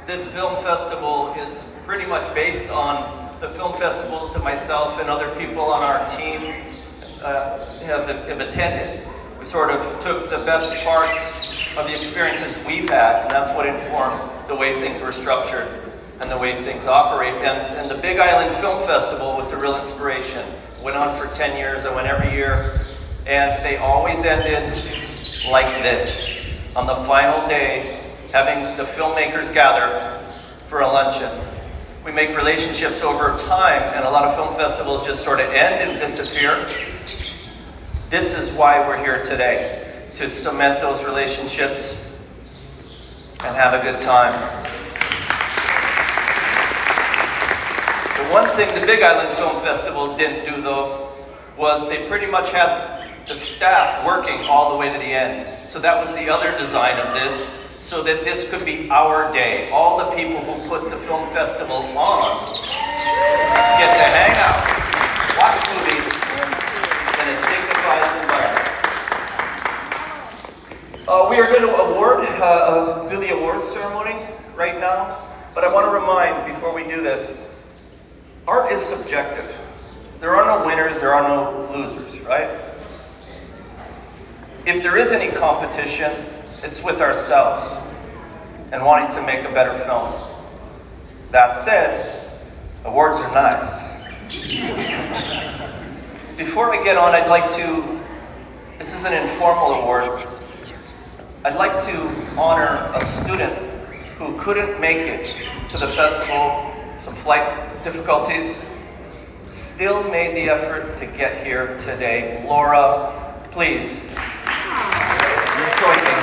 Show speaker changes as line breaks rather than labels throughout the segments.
this film festival is pretty much based on the film festivals that myself and other people on our team have attended. We sort of took the best parts of the experiences we've had, and that's what informed the way things were structured and the way things operate. And the Big Island Film Festival was a real inspiration. It went on for 10 years, I went every year, and they always ended like this. On the final day, having the filmmakers gather for a luncheon. We make relationships over time, and a lot of film festivals just sort of end and disappear. This is why we're here today, to cement those relationships and have a good time. The one thing the Big Island Film Festival didn't do, though, was they pretty much had the staff working all the way to the end. So that was the other design of this, so that this could be our day. All the people who put the film festival on get to hang out, watch movies in a dignified environment. We are going to do the awards ceremony right now, but I want to remind, before we do this, art is subjective. There are no winners, there are no losers, right? If there is any competition, it's with ourselves and wanting to make a better film. That said, awards are nice. Before we get on, I'd like to, this is an informal award, I'd like to honor a student who couldn't make it to the festival, some flight difficulties, still made the effort to get here today. Laura, please. Join me.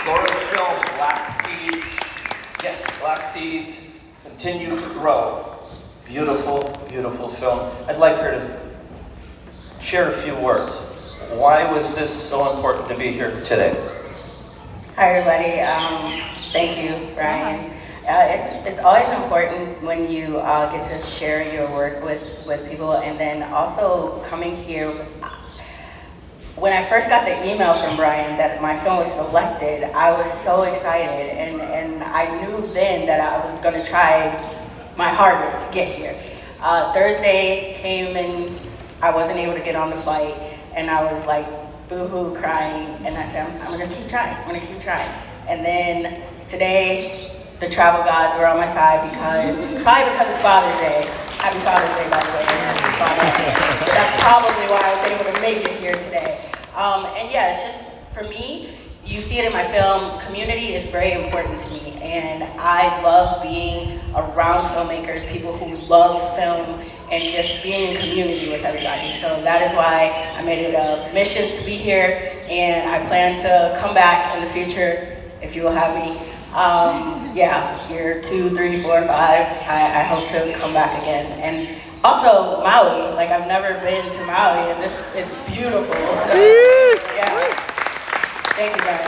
Laura's film, Black Seeds, yes, Black Seeds, continue to grow. Beautiful, beautiful film. I'd like her to share a few words. Why was this so important to be here today?
Hi everybody, thank you, Brian. It's always important when you get to share your work with people, and then also coming here. When I first got the email from Brian that my film was selected, I was so excited, and I knew then that I was going to try my hardest to get here. Thursday came and I wasn't able to get on the flight, and I was like boo-hoo crying, and I said, I'm going to keep trying, And then today, the travel gods were on my side probably because it's Father's Day. Happy Father's Day, by the way. But that's probably why I was able to make it here today. And yeah, it's just, for me, you see it in my film, community is very important to me. And I love being around filmmakers, people who love film, and just being in community with everybody. So that is why I made it a mission to be here, and I plan to come back in the future if you will have me. Yeah, year 2, 3, 4, 5, I hope to come back again. And also Maui, like I've never been to Maui, and this is beautiful. So yeah, thank you guys.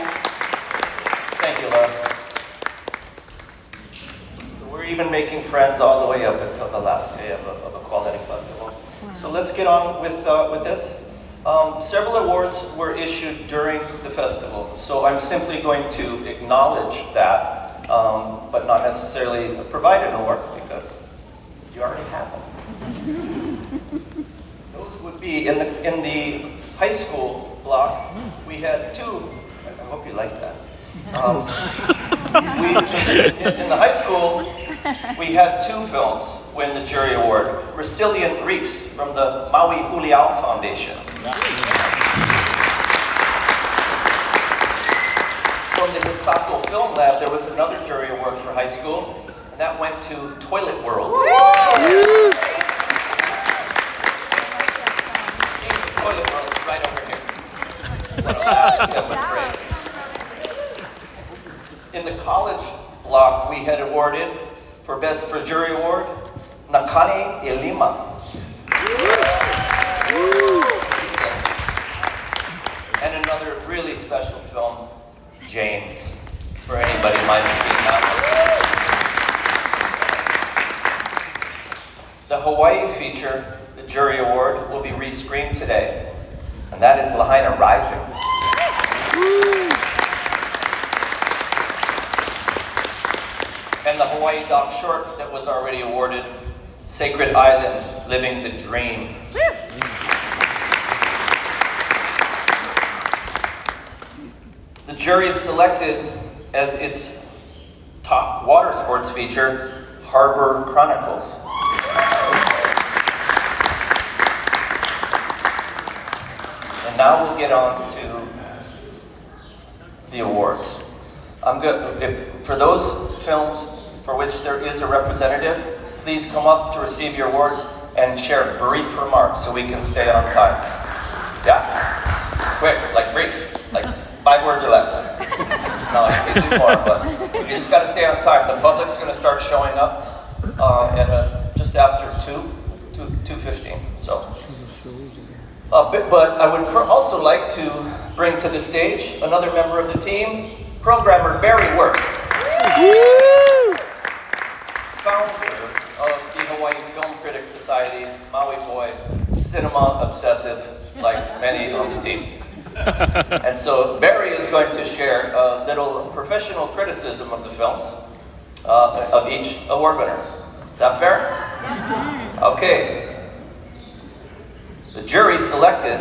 Thank you, Laura. We're even making friends all the way up until the last day of a quality festival. Wow. So let's get on with this. Several awards were issued during the festival, so I'm simply going to acknowledge that, but not necessarily provide an award because you already have them. Those would be in the high school block. We had two. I hope you like that. In the high school, we had 2 films win the jury award. Resilient Reefs from the Maui Huliao Foundation. From the Hisako Film Lab, there was another jury award for high school, and that went to Toilet World. Toilet World is right over here. What a lavish, that was great. In the college block, we had awarded for jury award, Nakane Ilima. And another really special film, James, for anybody who might have seen that one. The Hawaii feature, the jury award, will be rescreened today, and that is Lahaina Rising. and the Hawaii doc short that was already awarded, Sacred Island, Living the Dream. The jury selected as its top water sports feature, Harbor Chronicles. And now we'll get on to the awards. For those films for which there is a representative, please come up to receive your awards and share brief remarks so we can stay on time. Yeah? Quick, like brief, like 5 words or less. No, you can do more, but you just got to stay on time. The public's going to start showing up at just after 2:15. So, but I would also like to bring to the stage another member of the team, programmer Barry Work, founder of the Hawaii Film Critics Society, Maui boy, cinema obsessive, like many on the team. And so Barry is going to share a little professional criticism of the films of each award winner. Is that fair? Okay. The jury selected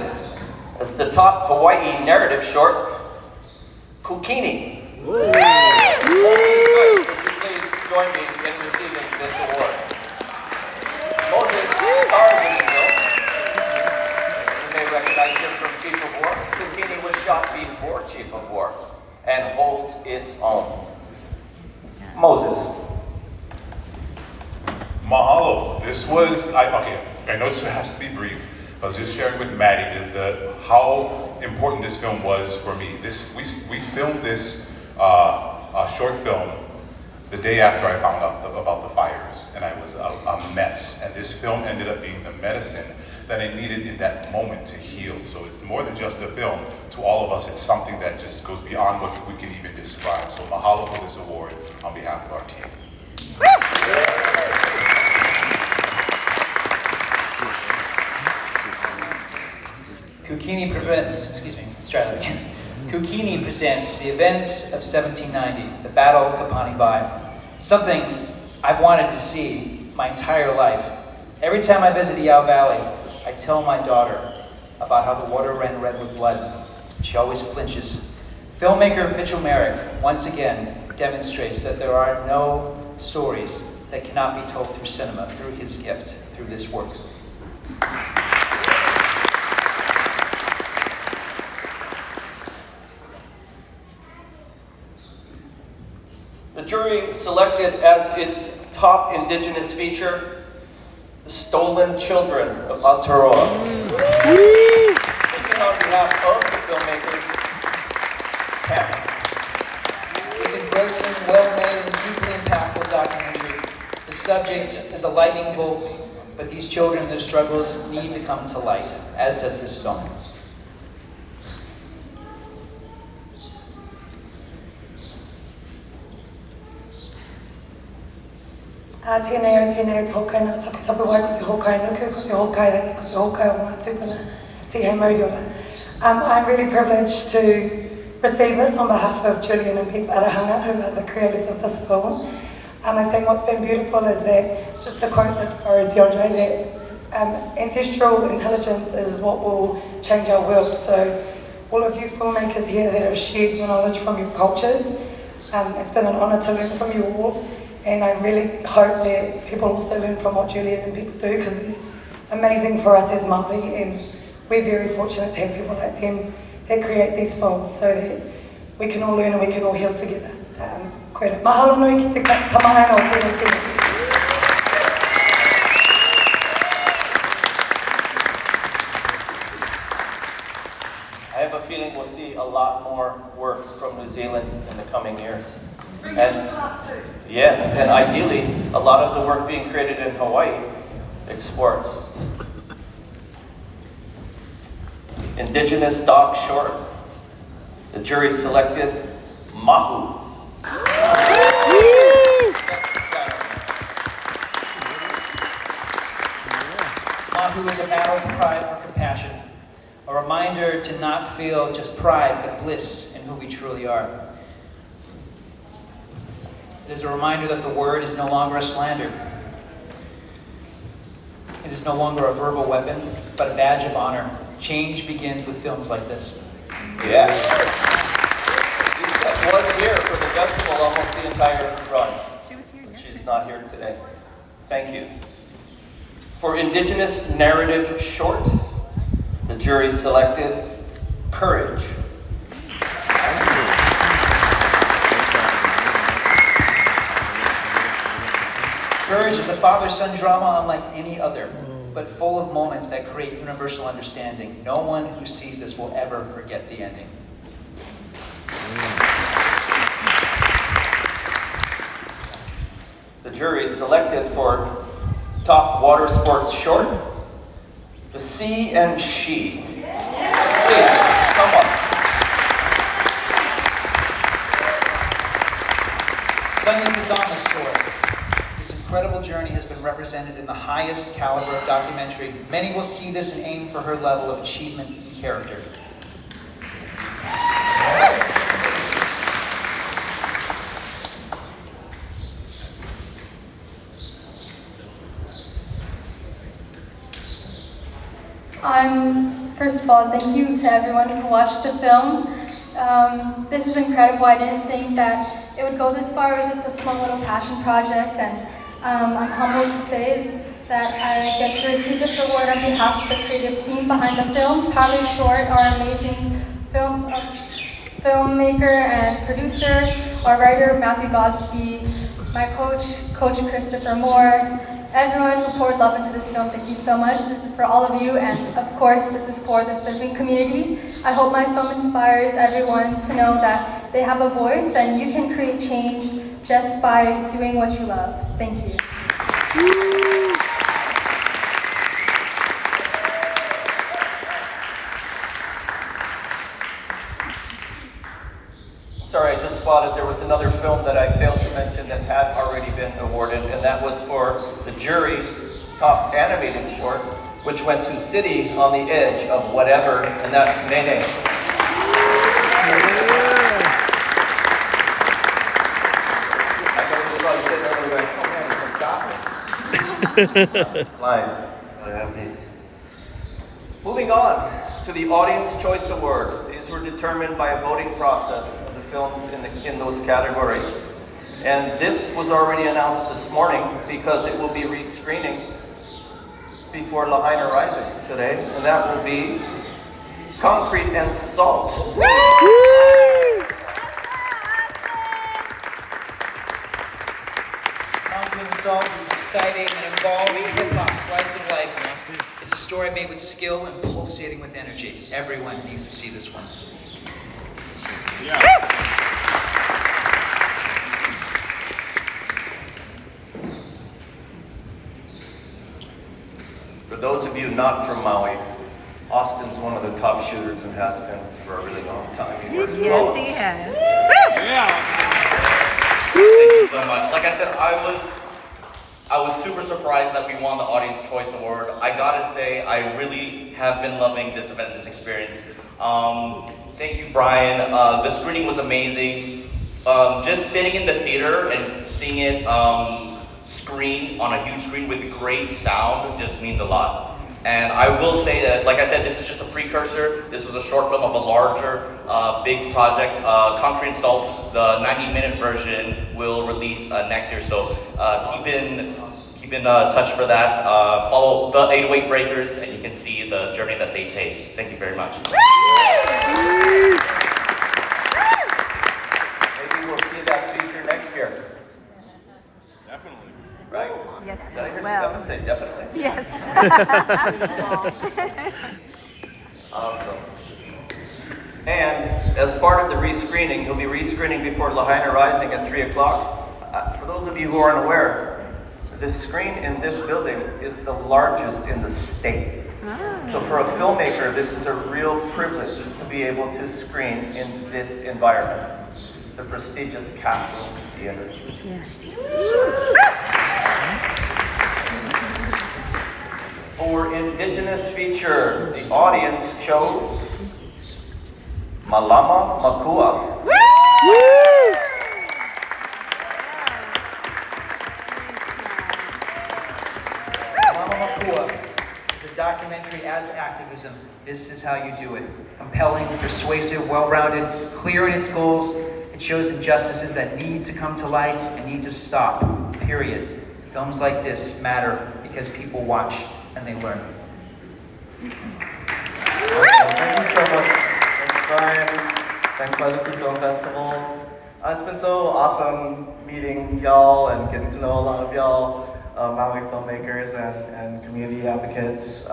as the top Hawaii narrative short, Kukini. Would you please join me in receiving this award? Moses stars in the film. You may recognize him from Chief of War. Kukini was shot before Chief of War and holds its own. Moses.
Mahalo. This was, I know this has to be brief. I was just sharing with Maddie how important this film was for me. We filmed this short film the day after I found out about the fires, and I was a mess. And this film ended up being the medicine that I needed in that moment to heal. So it's more than just a film. To all of us, it's something that just goes beyond what we can even describe. So mahalo for this award on behalf of our team.
Kukini presents the events of 1790, the Battle of Kapani Bai, something I've wanted to see my entire life. Every time I visit Iao Valley, I tell my daughter about how the water ran red with blood. She always flinches. Filmmaker Mitchell Merrick once again demonstrates that there are no stories that cannot be told through cinema, through his gift, through this work.
The jury selected as its top indigenous feature, The Stolen Children of Aotearoa. Speaking on behalf of the filmmakers, Pam.
This engrossing, well-made, and deeply impactful documentary. The subject is a lightning bolt, but these children and their struggles need to come to light, as does this film.
Tēnei tōkai nā takatapu wai ko te hokai nuku, ko te hokai rani, ko te hokai o ngā tūpuna, tihei mauriora. I'm really privileged to receive this on behalf of Julian and Bex Arahanga, who are the creators of this film. I think what's been beautiful is that, just to quote DeAndre, that ancestral intelligence is what will change our world. So all of you filmmakers here that have shared your knowledge from your cultures, it's been an honour to learn from you all. And I really hope that people also learn from what Julian and Bex do, because they're amazing for us as Maori, and we're very fortunate to have people like them that create these films so that we can all learn and we can all heal together. Koe rā. Mahalo nui ki te kamaanga o tēnei whenua.
I have a feeling we'll see a lot more work from New Zealand in the coming years. Yes, and ideally, a lot of the work being created in Hawaii exports. Indigenous doc short. The jury selected Mahu.
Mahu is a battle cry for compassion, a reminder to not feel just pride, but bliss in who we truly are. It is a reminder that the word is no longer a slander. It is no longer a verbal weapon, but a badge of honor. Change begins with films like this.
Yeah. Lisa was here for the festival almost the entire run.
She was here yesterday.
She's not here today. Thank you. For Indigenous Narrative Short, the jury selected Courage.
Courage is a father-son drama unlike any other, but full of moments that create universal understanding. No one who sees this will ever forget the ending.
The jury selected for Top Water Sports Short, The Sea and She. Please, come on.
Sunny Kazama's story. This incredible journey has been represented in the highest caliber of documentary. Many will see this and aim for her level of achievement and character.
First of all, thank you to everyone who watched the film. This is incredible. I didn't think that it would go this far. It was just a small little passion project, and I'm humbled to say that I get to receive this award on behalf of the creative team behind the film. Tyler Short, our amazing filmmaker and producer, our writer Matthew Godspeed, my Coach Christopher Moore, everyone who poured love into this film, thank you so much. This is for all of you, and of course, this is for the surfing community. I hope my film inspires everyone to know that they have a voice and you can create change just by doing what you love. Thank you.
Sorry, I just spotted there was another film that I failed to mention that had already been awarded, and that was for the jury Top Animated Short, which went to City on the Edge of Whatever, and that's Nene. I was probably sitting there going, oh man, you forgot me. Fine, I have these. Moving on to the Audience Choice Award. These were determined by a voting process of the films in those categories. And this was already announced this morning because it will be rescreening before Lahaina Rising today, and that will be Concrete and Salt.
Concrete and Salt is an exciting and evolving hip-hop slice of life. It's a story made with skill and pulsating with energy. Everyone needs to see this one.
Yeah.
For those of you not from Maui, Austin's one of the top shooters and has been for a really long time. He works with all of us.
Yes, he has.
Thank you so much. Like I said, I was super surprised that we won the Audience Choice Award. I gotta say, I really have been loving this event, this experience. Thank you, Brian. The screening was amazing. Just sitting in the theater and seeing it screen on a huge screen with great sound just means a lot. And I will say that, like I said, this is just a precursor. This was a short film of a larger, big project. Concrete and Salt, the 90-minute version, will release next year. So keep in touch for that. Follow the 808 Breakers, and you can see the journey that they take. Thank you very much.
Maybe we'll see that feature next year.
Definitely.
Right?
Yes,
Did I hear
well.
Stefan say definitely?
Yes.
Awesome. And as part of the rescreening, he'll be rescreening before Lahaina Rising at 3 o'clock. For those of you who aren't aware, the screen in this building is the largest in the state. So for a filmmaker, this is a real privilege to be able to screen in this environment, the prestigious Castle Theater. For Indigenous feature, the audience chose Malama Makua.
This is how you do it. Compelling, persuasive, well-rounded, clear in its goals. It shows injustices that need to come to light and need to stop, period. Films like this matter because people watch and they learn.
Thank you so much. Thanks, Brian. Thanks, Wailuku Film Festival. It's been so awesome meeting y'all and getting to know a lot of y'all, Maui filmmakers and community advocates.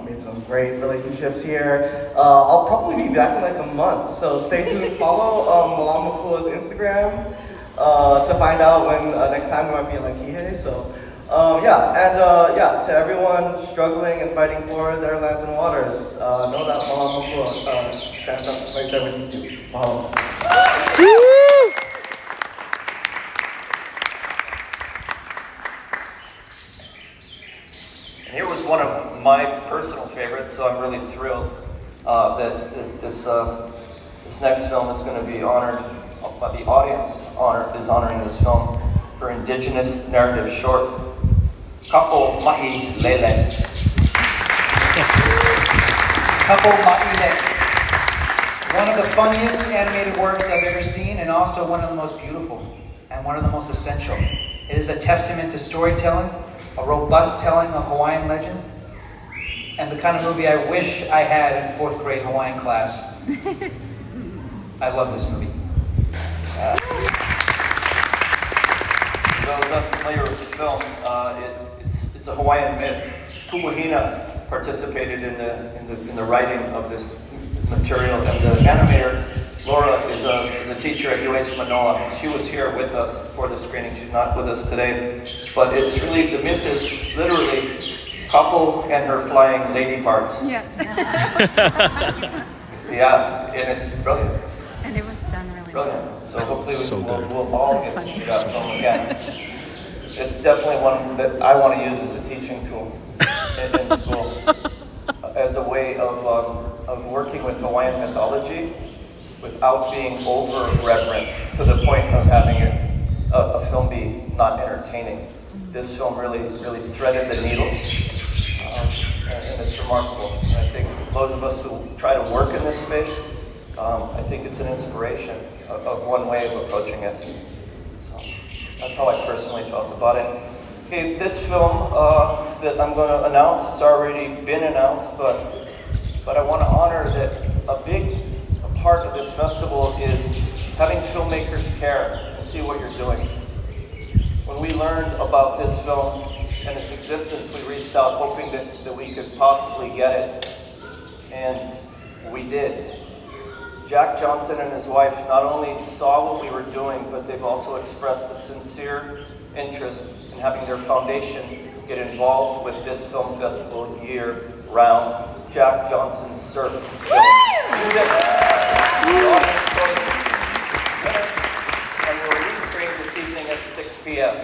Made some great relationships here. I'll probably be back in like a month, so stay tuned. Follow Malamakua's Instagram to find out when next time we might be in Lakihe. So to everyone struggling and fighting for their lands and waters, know that Malamakua stands up right there with you too. Mahalo.
And here was one of my personal favorites, so I'm really thrilled that this next film is going to be honored. The audience is honoring this film for Indigenous narrative short. Kapo Mahi Lele.
Kapo Ma'ile. One of the funniest animated works I've ever seen, and also one of the most beautiful, and one of the most essential. It is a testament to storytelling, a robust telling of Hawaiian legend, and the kind of movie I wish I had in 4th grade Hawaiian class. I love this movie.
For those unfamiliar with the film, it's a Hawaiian myth. Kuwahina participated in the writing of this material, and the animator Laura is a teacher at UH Manoa. She was here with us for the screening. She's not with us today, but it's really, the myth is literally Kapo and her flying lady parts.
Yeah.
Yeah, and it's brilliant.
And it was done really
Brilliant.
well.
So hopefully
So
we'll
good.
all
So
get to
funny.
see that film again. It's definitely one that I want to use as a teaching tool in school, as a way of working with Hawaiian mythology without being over-reverent to the point of having a film be not entertaining. This film really threaded the needle, and it's remarkable. And I think those of us who try to work in this space, I think it's an inspiration of one way of approaching it. So that's how I personally felt about it. Okay, this film that I'm going to announce, it's already been announced, but I want to honor that a big part of this festival is having filmmakers care and see what you're doing. When we learned about this film and its existence, we reached out hoping that we could possibly get it, and we did. Jack Johnson and his wife not only saw what we were doing, but they've also expressed a sincere interest in having their foundation get involved with this film festival year-round. Jack Johnson's Surf Film Music, the audience choice winner, and we'll rescreen this evening at 6 p.m.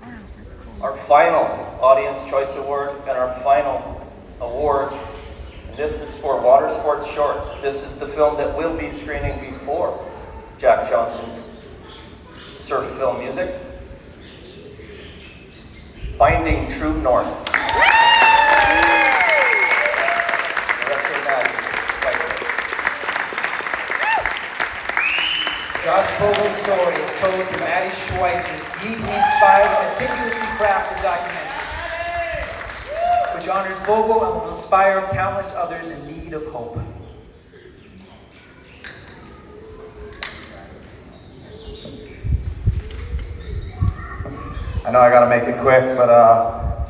Wow, that's cool.
Our final Audience Choice Award and our final award, and this is for Water Sports Short. This is the film that we'll be screening before Jack Johnson's Surf Film Music. Finding True North.
Josh Vogel's story is told through Maddie Schweitzer's deeply inspired and meticulously crafted documentary, which honors Vogel and will inspire countless others in need of hope.
I know I gotta make it quick, but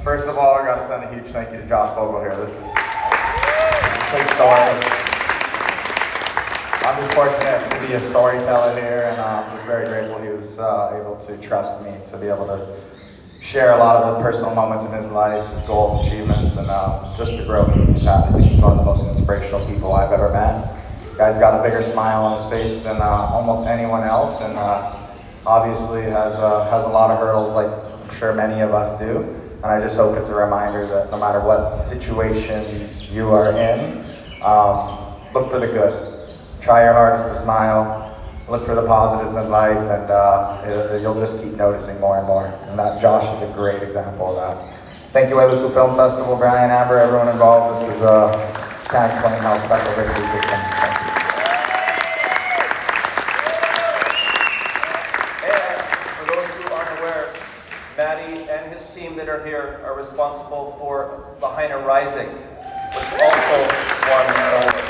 first of all, I gotta send a huge thank you to Josh Bogle here. This is a big story. I'm just fortunate to be a storyteller here, and I'm just very grateful he was able to trust me to be able to share a lot of the personal moments in his life, his goals, achievements, and just the growth he's had. I think he's one of the most inspirational people I've ever met. The guy's got a bigger smile on his face than almost anyone else, and obviously has a lot of hurdles like I'm sure many of us do. And I just hope it's a reminder that no matter what situation you are in, look for the good. Try your hardest to smile, look for the positives in life, and you'll just keep noticing more and more. And that Josh is a great example of that. Thank you, Wailuku Film Festival, Brian, Amber, everyone involved. This is, can't explain how special this week has been. Thank you.
And for those who aren't aware, Maddie and his team that are here are responsible for Lahaina Rising, which also won an award.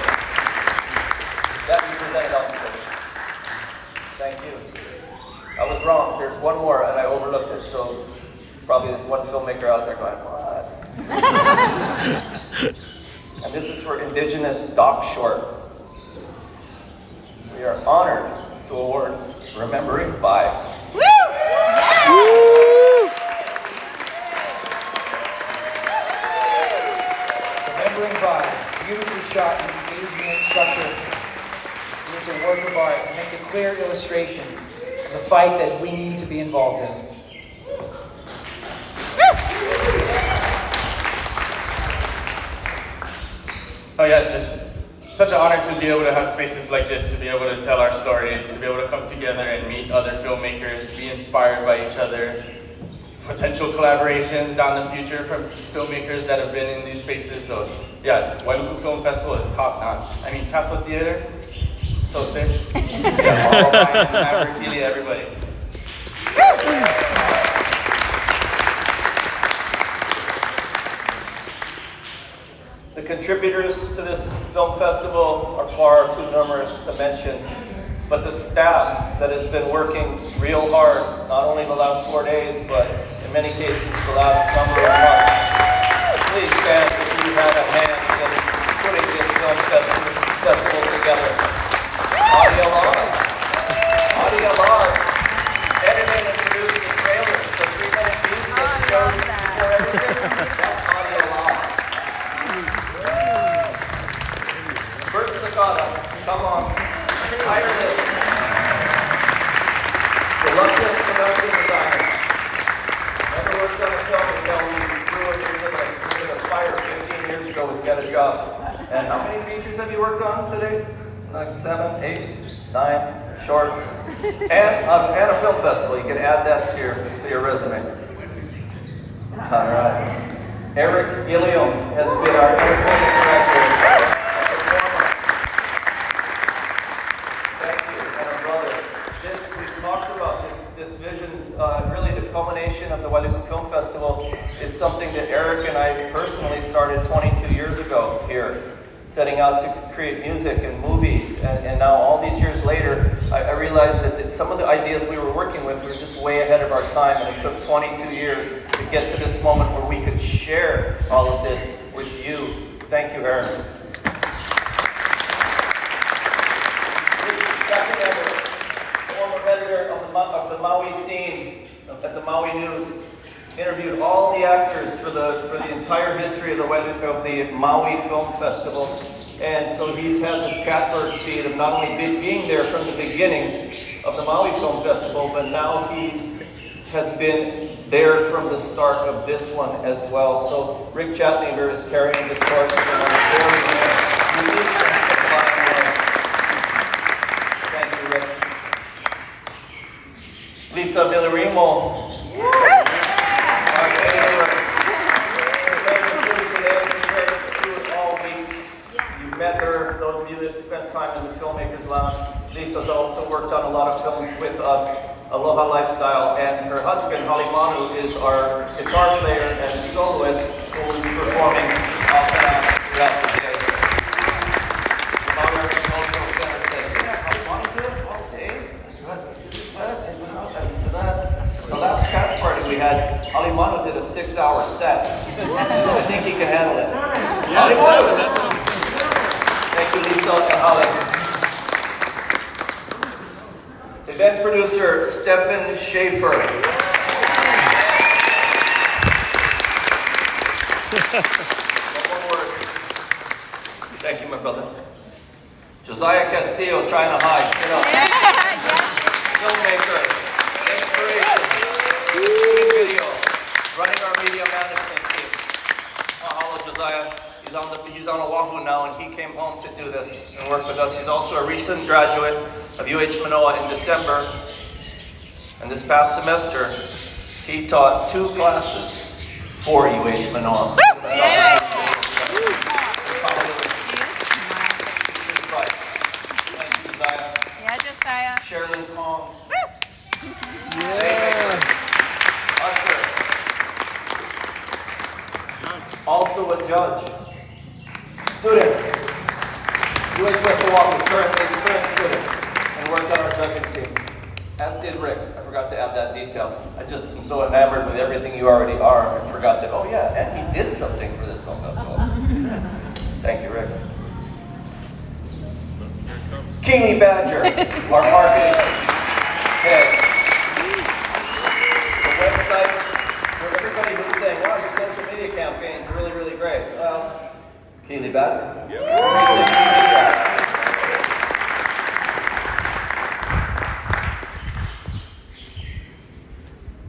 That we presented on stage. Thank you. I was wrong. There's one more and I overlooked it, so probably there's one filmmaker out there going, what? And this is for Indigenous Doc Short. We are honored to award Remembering by.
Remembering by, beautifully shot in 8-minute structure, is a work of art. It makes a clear illustration of the fight that we need to be involved in.
Oh yeah, just such an honor to be able to have spaces like this, to be able to tell our stories, to be able to come together and meet other filmmakers, be inspired by each other, potential collaborations down the future from filmmakers that have been in these spaces. So yeah, Wailuku Film Festival is top notch. I mean, Castle Theater, so sick. Yeah, all of Ryan, Maverick, Healy, everybody.
The contributors to this film festival are far too numerous to mention, but the staff that has been working real hard, not only the last 4 days, but in many cases the last number of months. Please stand as you had a hand in putting this film festival together. Adi Alon, editing and producing the trailer, the 3-minute piece that shows before everything. That's Adi Alon. Bert Sakata, come on, tireless, reluctant production designer. Never worked on a film until we threw it into the fire 15 years ago with Get a Job. And how many features have you worked on today? Like 7, 8, 9 shorts, and a film festival. You can add that to your resume. All right. Eric Gilliam has been our entertainment director. This vision, really the culmination of the Wailuku Film Festival, is something that Eric and I personally started 22 years ago here, setting out to create music and movies. And now all these years later, I realized that some of the ideas we were working with were just way ahead of our time, and it took 22 years to get to this moment where we could share all of this with you. Thank you, Eric. Former editor of the Maui scene at the Maui News, interviewed all the actors for the entire history of the Maui Film Festival, and so he's had this catbird seat of not only being there from the beginning of the Maui Film Festival, but now he has been there from the start of this one as well. So Rick Chatlinger is carrying the torch in a very unique and sublime way. Thank you, Rick. Lisa Villarimo, our editor. All week. You've met her, those of you that spent time in the Filmmakers Lounge. Lisa's also worked on a lot of films with us, Aloha Lifestyle, and her husband, Holly Manu, is our guitar player and soloist who will be performing off and on throughout the day. The Maui Cultural Center said, yeah, Holly Manu did it all day? The last cast party we had, Ali Manu did a 6-hour set. I think he can handle it. Ali Manu! Thank you, Lisa and Holly. Event producer, Stefan Schaefer. One word. Thank you, my brother. Josiah Castillo trying to hide. Get up. Filmmaker. Inspiration. Video. Running our media management team. Mahalo, Josiah. He's on Oahu now, and he came home to do this and work with us. He's also a recent graduate of UH Manoa in December. And this past semester, he taught 2 classes for UH Manon.
Yeah, Josiah.
Sherilyn Kong. Usher. Also a judge. Student. UH West Milwaukee, current student, and worked on our judging team. As did Rick. I forgot to add that detail. I just am so enamored with everything you already are and forgot that, oh yeah, and he did something for this film festival. Thank you, Rick. Keely Badger, our marketing head. The website for everybody who's saying, wow, your social media campaign is really, really great. Well, Keely Badger. 360 Media.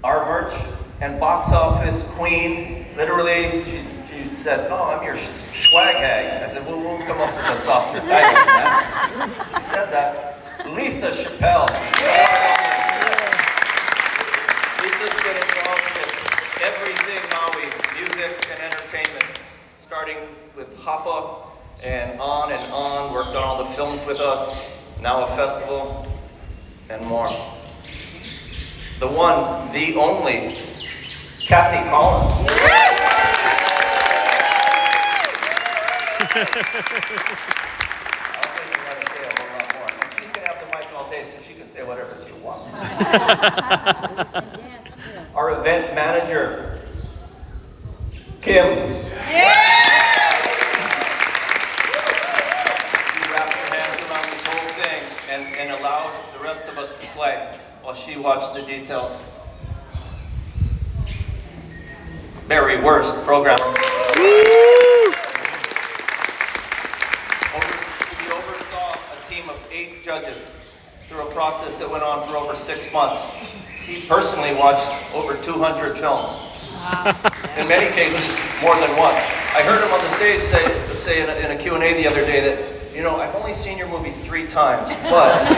Our merch and box office queen, literally, she said, oh, I'm your swag hag. I said, well, we'll come up with a softer title than that. She said that. Lisa Chappelle. Lisa's been involved with everything Maui, music and entertainment, starting with Hapa and on, worked on all the films with us, now a festival, and more. The one, the only, Kathy Collins. I don't think we're going to say a whole lot more. She's going to have the mic all day so she can say whatever she wants. Our event manager, Kim. She wrapped her hands around this whole thing and allowed the rest of us to play while she watched the details. Very worst programmer. He oversaw a team of 8 judges through a process that went on for over 6 months. He personally watched over 200 films. In many cases, more than once. I heard him on the stage say in a Q&A the other day that, you know, I've only seen your movie 3 times, but...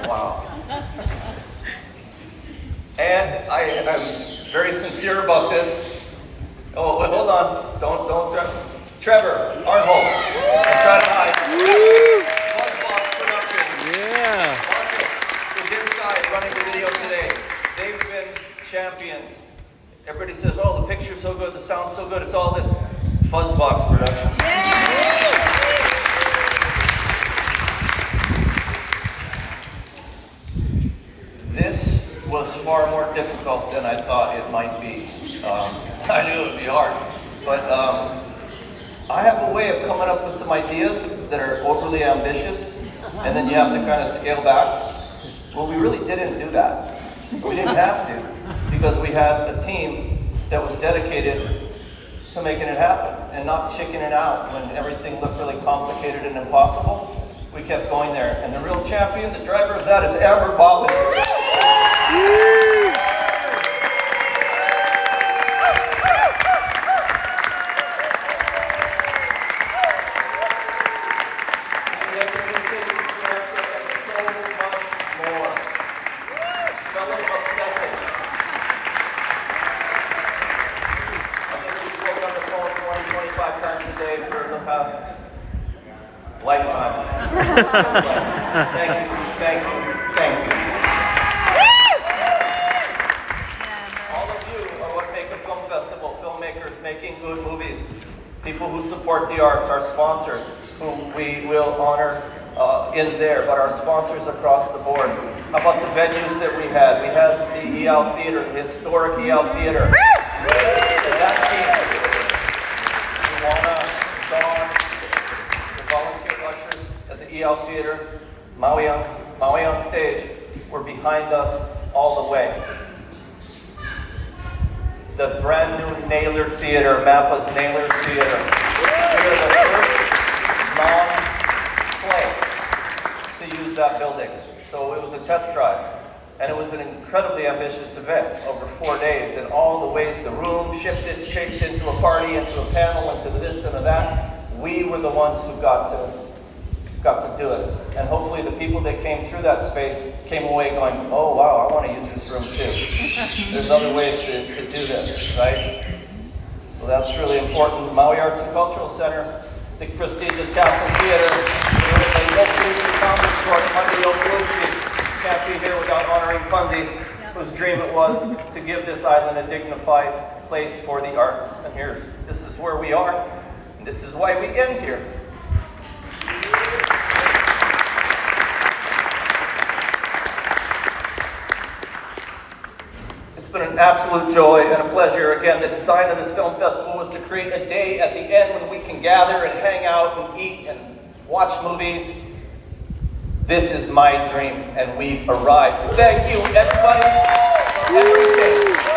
Wow. And I'm very sincere about this. Oh, wait, hold on. Don't. Trevor, Arnold. I'm trying to hide. Buzzbox Productions.
Yeah.
Marcus is inside running the video today. They've been champions. Everybody says, oh, the picture's so good, the sound's so good, it's all this. Fuzzbox Productions. This was far more difficult than I thought it might be. I knew it would be hard, but I have a way of coming up with some ideas that are overly ambitious, and then you have to kind of scale back. Well, we really didn't do that. We didn't have to, because we had a team that was dedicated to making it happen, and not chickening out when everything looked really complicated and impossible. We kept going there, and the real champion, the driver of that, is Amber Bobbin. Lifetime. Thank you. All of you are what make a film festival, filmmakers making good movies, people who support the arts, our sponsors, whom we will honor in there, but our sponsors across the board. How about the venues that we had? We had the EL Theater, the historic EL Theater. That team, Luana, Dawn, volunteer ushers at the EL Theater, Maui on stage, were behind us all the way. The brand new Naylor Theater, Mappa's Naylor Theater. We are the first non-play to use that building. So it was a test drive. And it was an incredibly ambitious event over 4 days, and all the ways the room shifted, shaped into a party, into a panel, into this and that. We were the ones who got to got to do it. And hopefully the people that came through that space came away going, oh wow, I want to use this room too. There's other ways to do this, right? So that's really important. Maui Arts and Cultural Center, the prestigious Castle Theater, the Wailuku Commerce Court, Pundi Wailuku. Can't be here without honoring Pundi, whose dream it was to give this island a dignified place for the arts. And this is where we are, and this is why we end here. It's been an absolute joy and a pleasure. Again, the design of this film festival was to create a day at the end when we can gather and hang out and eat and watch movies. This is my dream, and we've arrived. Thank you, everybody, for everything.